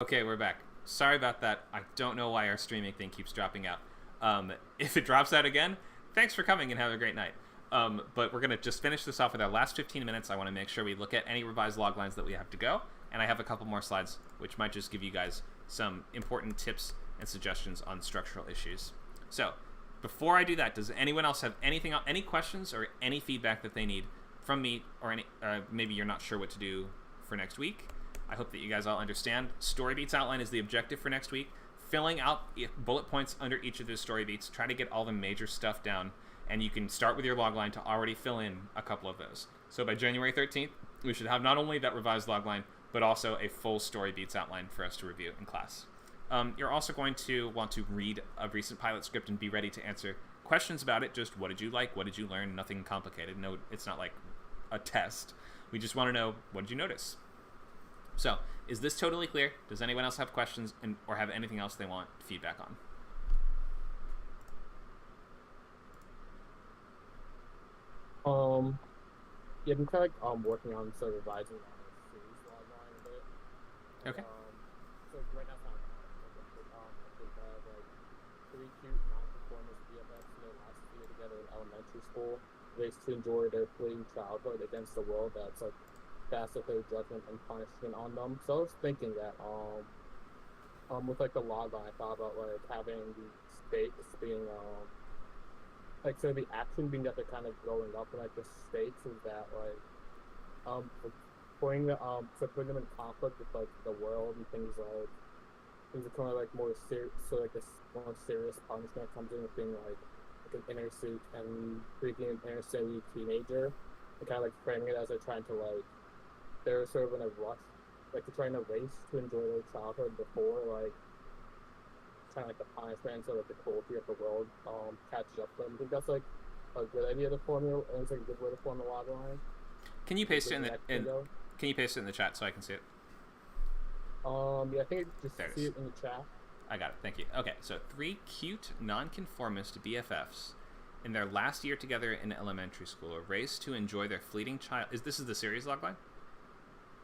Okay, we're back. Sorry about that. I don't know why our streaming thing keeps dropping out. If it drops out again, thanks for coming and have a great night. But we're going to just finish this off with our last 15 minutes. I want to make sure we look at any revised log lines that we have to go. And I have a couple more slides, which might just give you guys some important tips and suggestions on structural issues. So, before I do that, does anyone else have any questions or any feedback that they need from me, or maybe you're not sure what to do for next week? I hope that you guys all understand. Story beats outline is the objective for next week. Filling out bullet points under each of those story beats. Try to get all the major stuff down, and you can start with your log line to already fill in a couple of those. So by January 13th, we should have not only that revised log line, but also a full story beats outline for us to review in class. You're also going to want to read a recent pilot script and be ready to answer questions about it. Just what did you like? What did you learn? Nothing complicated. No, it's not like a test. We just want to know, what did you notice? So, is this totally clear? Does anyone else have questions or have anything else they want feedback on? Yeah, I'm kind of like working on sort of revising on a series log line a bit. Okay. So right now, it's not they have like three cute non-conformist BFFs in their last year together in elementary school. Race to enjoy their fleeting childhood against the world that's like fast at their judgment and punishment on them. So I was thinking that with like the log line, I thought about like having the stakes being like so the action being that they're kind of growing up, and like the stakes is that like putting putting them in conflict with like the world and things are kind of like more serious. So like this more serious punishment comes in with being like an inner city and freaking an inner city teenager, and kind of like framing it as they're trying to like they're sort of in a rush, like they're trying to race to enjoy their childhood before like kind of like the punishment, so like the cruelty of the world catches up to them. I think that's like a good idea to formula, and it's like a good way to form a log line. Can you paste it Can you paste it in the chat so I can see it? Yeah, I think I just see it in the chat. I got it. Thank you. Okay, so three cute nonconformist BFFs in their last year together in elementary school, a race to enjoy their fleeting This is the series logline?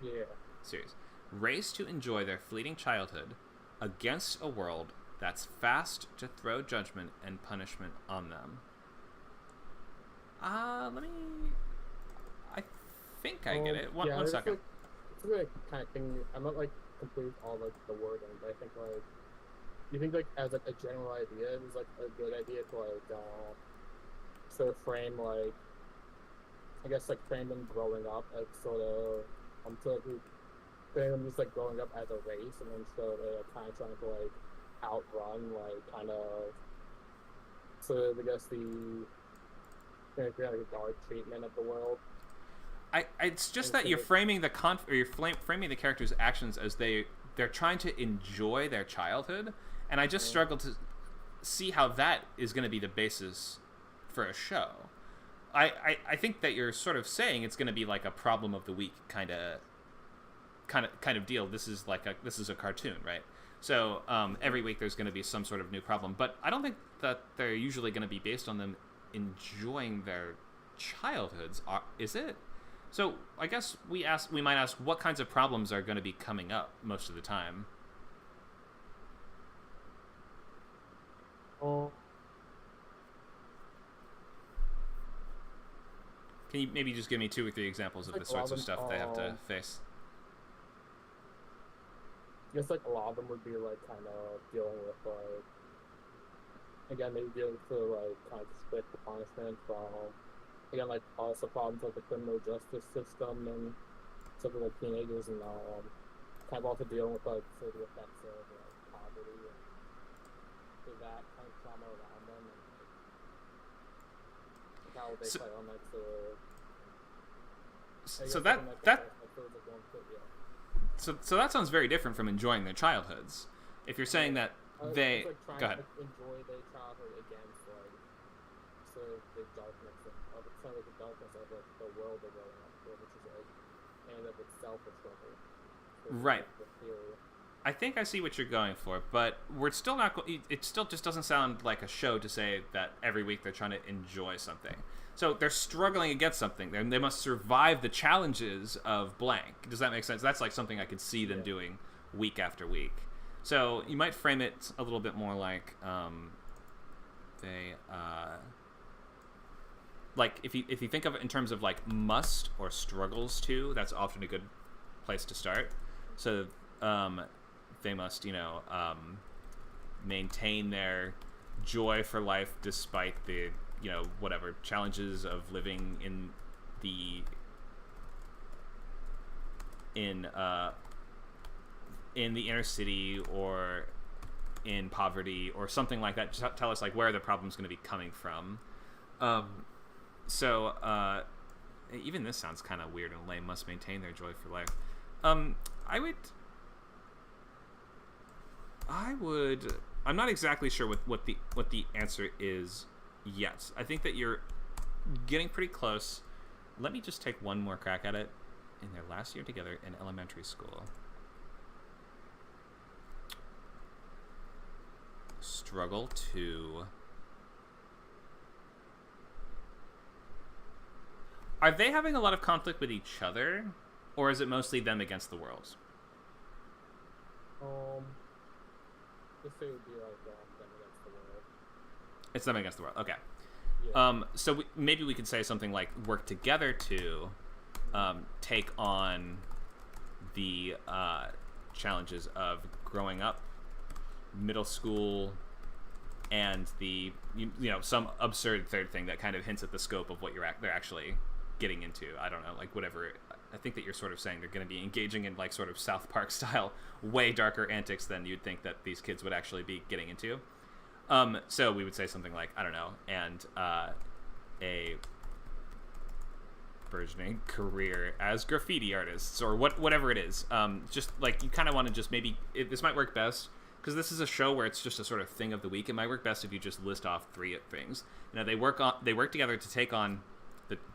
Yeah. Series. Race to enjoy their fleeting childhood against a world that's fast to throw judgment and punishment on them. I think I get it. One second. Like, it's a really kind of thing. I'm not like complete all like the wording, but I think like you think like as like a general idea, it's like a good idea to like sort of frame like I guess like frame them growing up as sort of frame them just like growing up as a race, and then so they're kind of trying to like outrun like kind of sort of I guess the like dark treatment of the world. It's just that you're framing framing the characters' actions as they're trying to enjoy their childhood, and I just struggle to see how that is going to be the basis for a show. I think that you're sort of saying it's going to be like a problem of the week kind of deal. This is a cartoon, right? So every week there's going to be some sort of new problem, but I don't think that they're usually going to be based on them enjoying their childhoods. Is it? So I guess we might ask what kinds of problems are going to be coming up most of the time. Can you maybe just give me 2 or 3 examples of the sorts of stuff they have to face? I guess like a lot of them would be like kind of dealing with like again maybe dealing with like kind of split the punishment from again like also problems like the criminal justice system and something like teenagers, and kind of also dealing with like sort of the effects of like poverty and that kind of trauma around them, and like how they play on like So that sounds very different from enjoying their childhoods. If you're saying that they like trying go ahead. to enjoy their childhood against like sort of the darkness of it's kind of like the darkness of like the world they're growing up in, which is like in and of itself a struggle. Right. I think I see what you're going for, but we're still not. It still just doesn't sound like a show to say that every week they're trying to enjoy something. So they're struggling against something. They must survive the challenges of blank. Does that make sense? That's like something I could see them doing week after week. So you might frame it a little bit more like like if you think of it in terms of like must or struggles to, that's often a good place to start. So they must, maintain their joy for life despite the, whatever challenges of living in the inner city or in poverty or something like that. Just tell us like where the problem's going to be coming from. So even this sounds kind of weird and lame. Must maintain their joy for life. I'm not exactly sure what the answer is yet. I think that you're getting pretty close. Let me just take one more crack at it. In their last year together in elementary school. Struggle to... Are they having a lot of conflict with each other? Or is it mostly them against the world? Just say it would be like them against the world. It's them against the world, okay. Yeah. So maybe we could say something like work together to take on the challenges of growing up, middle school, and the some absurd third thing that kind of hints at the scope of what they're actually getting into. I don't know, like whatever. I think that you're sort of saying they're going to be engaging in like sort of South Park style, way darker antics than you'd think that these kids would actually be getting into. So we would say something like, I don't know, and a burgeoning career as graffiti artists or whatever it is. Just like you kind of want to just maybe this might work best because this is a show where it's just a sort of thing of the week. It might work best if you just list off 3 things. They work together to take on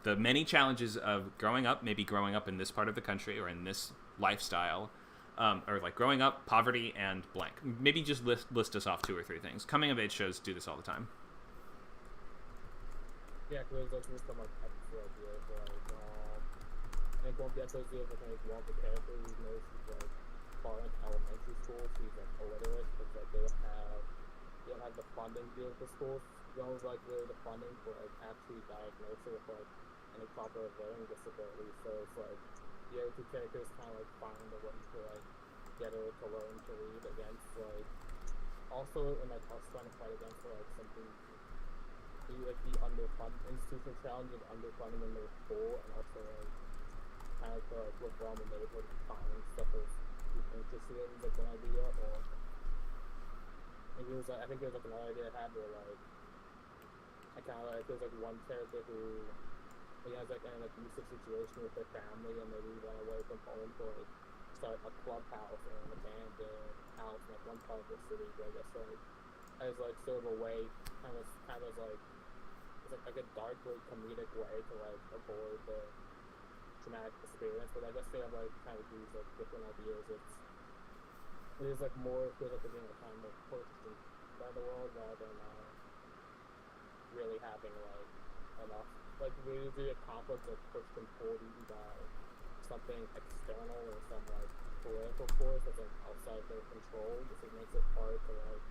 the many challenges of growing up, maybe growing up in this part of the country or in this lifestyle, or like growing up, poverty, and blank. Maybe just list us off 2 or 3 things. Coming of age shows do this all the time. Yeah, because there's like some like extra ideas like I think one of the episodes is like one of the characters who knows he's like far in elementary school, so he's like illiterate because like they don't have the funding to deal with the schools. They don't like really the funding for like actually diagnose her with like any proper learning disability. So it's like the other 2 characters kind of like find a way to like get her to learn to read against like also and like us trying to fight against like something. Like the underfunded institutional challenge of underfunding in their school, and also like kind of like look around the neighborhood and find stuff that he's interested in, like an idea, or maybe it was like, I think there was like another idea I had where like I kind of like there's like one character who he has like an abusive situation with their family, and maybe run away from home to like start a clubhouse in an abandoned house in like one part of the city. But I guess like as like sort of a way, kind of like like a dark, like comedic way to like avoid the traumatic experience. But I guess they have like kind of these like different ideas. It is like more feels like they're being kind of more pushed by the world rather than really having like enough like really a conflict that's pushed and pulled even by something external or some like political force that's like outside their control. It makes it hard to like.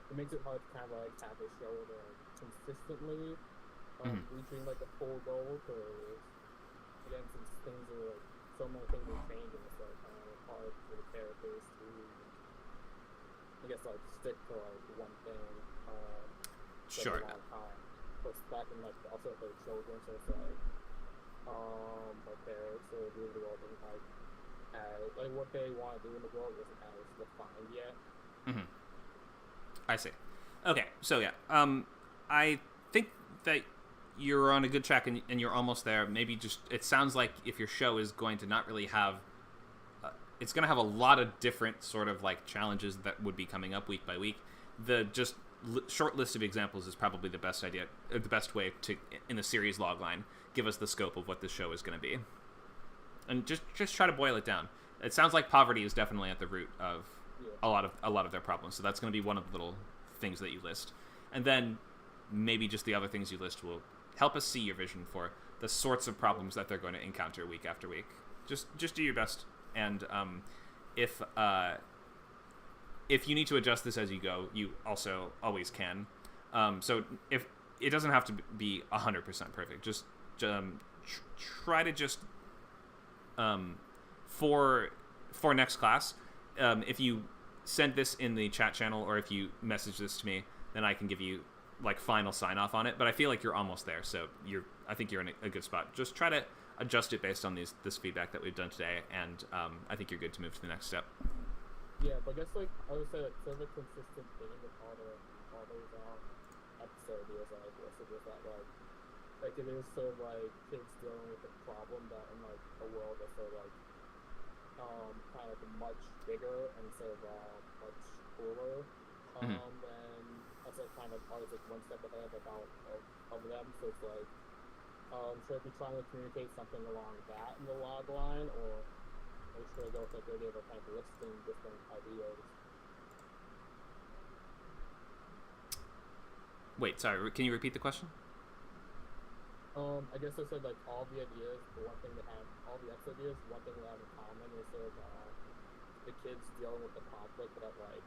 It makes it hard to kind of like have a show that like consistently reaching like a full goal, because again since things are like so many things are changing, it's like kind of hard for the characters to I guess like stick to like one thing Sure. for a long time. But back in like also for the children, so it's like they're sort of doing the world and like what they want to do in the world isn't as defined yet. Mm-hmm. I see. Okay, so yeah, I think that you're on a good track and you're almost there. Maybe just it sounds like if your show is going to not really have, it's going to have a lot of different sort of like challenges that would be coming up week by week. The just short list of examples is probably the best idea, the best way to in the series logline give us the scope of what the show is going to be, and just try to boil it down. It sounds like poverty is definitely at the root of. A lot of their problems. So that's going to be one of the little things that you list. And then maybe just the other things you list will help us see your vision for the sorts of problems that they're going to encounter week after week. Just do your best. And if you need to adjust this as you go, you also always can. So if it doesn't have to be 100% perfect, just try to just for next class, if you send this in the chat channel or if you message this to me, then I can give you like final sign off on it. But I feel like you're almost there, so I think you're in a good spot. Just try to adjust it based on this feedback that we've done today, and I think you're good to move to the next step. Yeah, but I guess like I would say like sort of a consistent theme with all those episode ideas that I've listed was that like it is sort of like kids dealing with a problem that in like a world that's sort of like kind of like much bigger and sort of much cooler and also kind of always like one step ahead of them. So it's like should I be trying to communicate something along that in the log line, or should I go with like the idea of kind of listing different ideas? Wait, sorry, can you repeat the question? I guess I said like all the ideas, the one thing they have, all the episode ideas, one thing they have in common is sort of the kids dealing with the conflict that like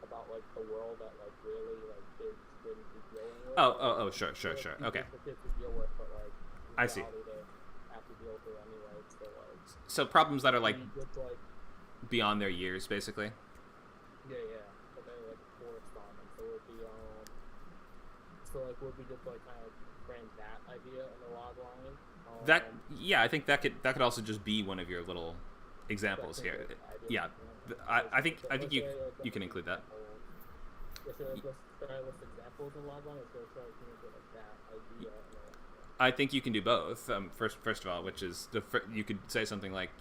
about like the world that like really like kids shouldn't be dealing with. Sure. Okay. For kids to deal with, but like I see. they have to deal with it anyway. So problems that are like just, like beyond their years, basically. Yeah. But they're like corresponding, so it would be would we just like kind of frame that idea in the log line? I think that could also just be one of your little examples here. Yeah, I think you can include that. Should I list examples in log line, or should I try to communicate like that idea? I think you can do both. First of all, which is you could say something like,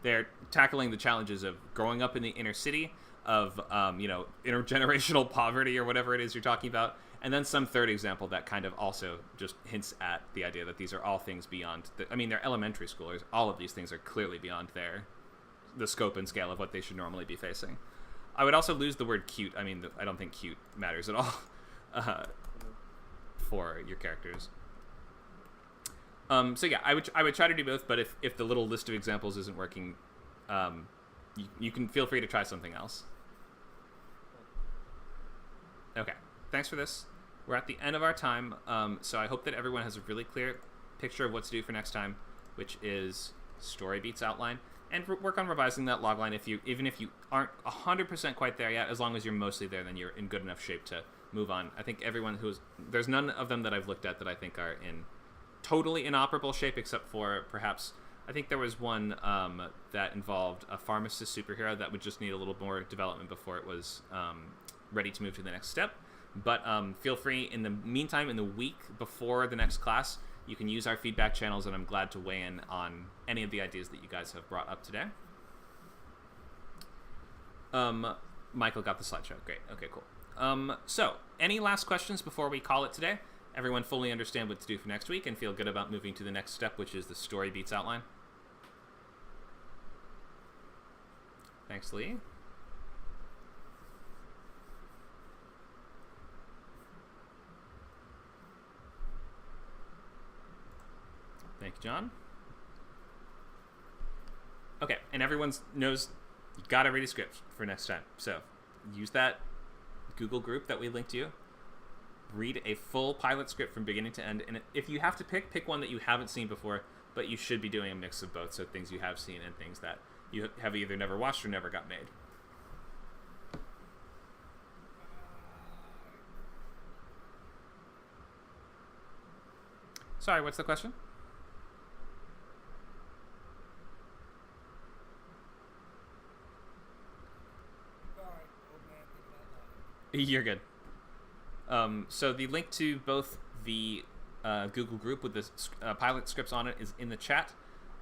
they're tackling the challenges of growing up in the inner city, of intergenerational poverty or whatever it is you're talking about, and then some third example that kind of also just hints at the idea that these are all things beyond. They're elementary schoolers. All of these things are clearly beyond the scope and scale of what they should normally be facing. I would also lose the word cute. I don't think cute matters at all for your characters. So yeah, I would try to do both, but if the little list of examples isn't working, you can feel free to try something else. Okay, thanks for this. We're at the end of our time, so I hope that everyone has a really clear picture of what to do for next time, which is story beats outline, and work on revising that logline even if you aren't 100% quite there yet. As long as you're mostly there, then you're in good enough shape to move on. I think everyone there's none of them that I've looked at that I think are in totally inoperable shape, except for perhaps I think there was one that involved a pharmacist superhero that would just need a little more development before it was ready to move to the next step. But feel free, in the meantime, in the week before the next class, you can use our feedback channels, and I'm glad to weigh in on any of the ideas that you guys have brought up today. Michael got the slideshow. Great. Okay, cool. So, any last questions before we call it today? Everyone fully understand what to do for next week and feel good about moving to the next step, which is the story beats outline? Thanks, Lee. Thank you, John. Okay, and everyone knows you gotta read a script for next time. So use that Google group that we linked to you. Read a full pilot script from beginning to end, and if you have to pick one that you haven't seen before, but you should be doing a mix of both, so things you have seen and things that you have either never watched or never got made. Sorry, what's the question? You're good. So the link to both the Google group with the pilot scripts on it is in the chat,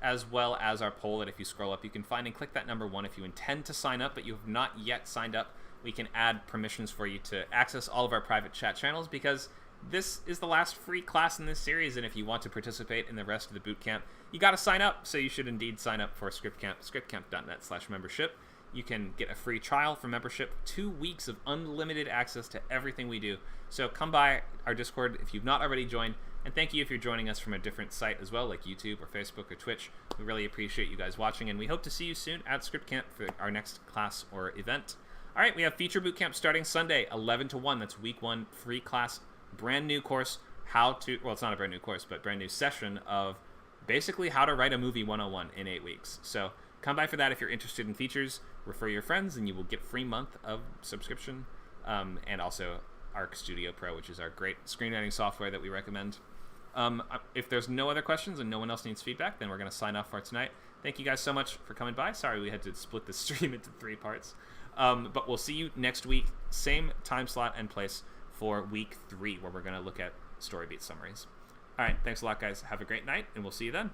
as well as our poll that if you scroll up you can find, and click that number 1 if you intend to sign up but you have not yet signed up. We can add permissions for you to access all of our private chat channels, because this is the last free class in this series, and if you want to participate in the rest of the boot camp, you got to sign up. So you should indeed sign up for Script Camp, scriptcamp.net/membership. you can get a free trial for membership, 2 weeks of unlimited access to everything we do. So come by our Discord if you've not already joined, and thank you if you're joining us from a different site as well, like YouTube or Facebook or Twitch. We really appreciate you guys watching, and we hope to see you soon at Script Camp for our next class or event. All right, we have Feature Bootcamp starting Sunday, 11 to 1. That's week 1, free class, brand new course, it's not a brand new course, but brand new session of basically how to write a movie 101 in 8 weeks. So come by for that if you're interested in features. Refer your friends, and you will get a free month of subscription, and also Arc Studio Pro, which is our great screenwriting software that we recommend. If there's no other questions and no one else needs feedback, then we're going to sign off for tonight. Thank you guys so much for coming by. Sorry we had to split the stream into 3 parts. But we'll see you next week, same time slot and place for week 3, where we're going to look at story beat summaries. All right, thanks a lot, guys. Have a great night, and we'll see you then.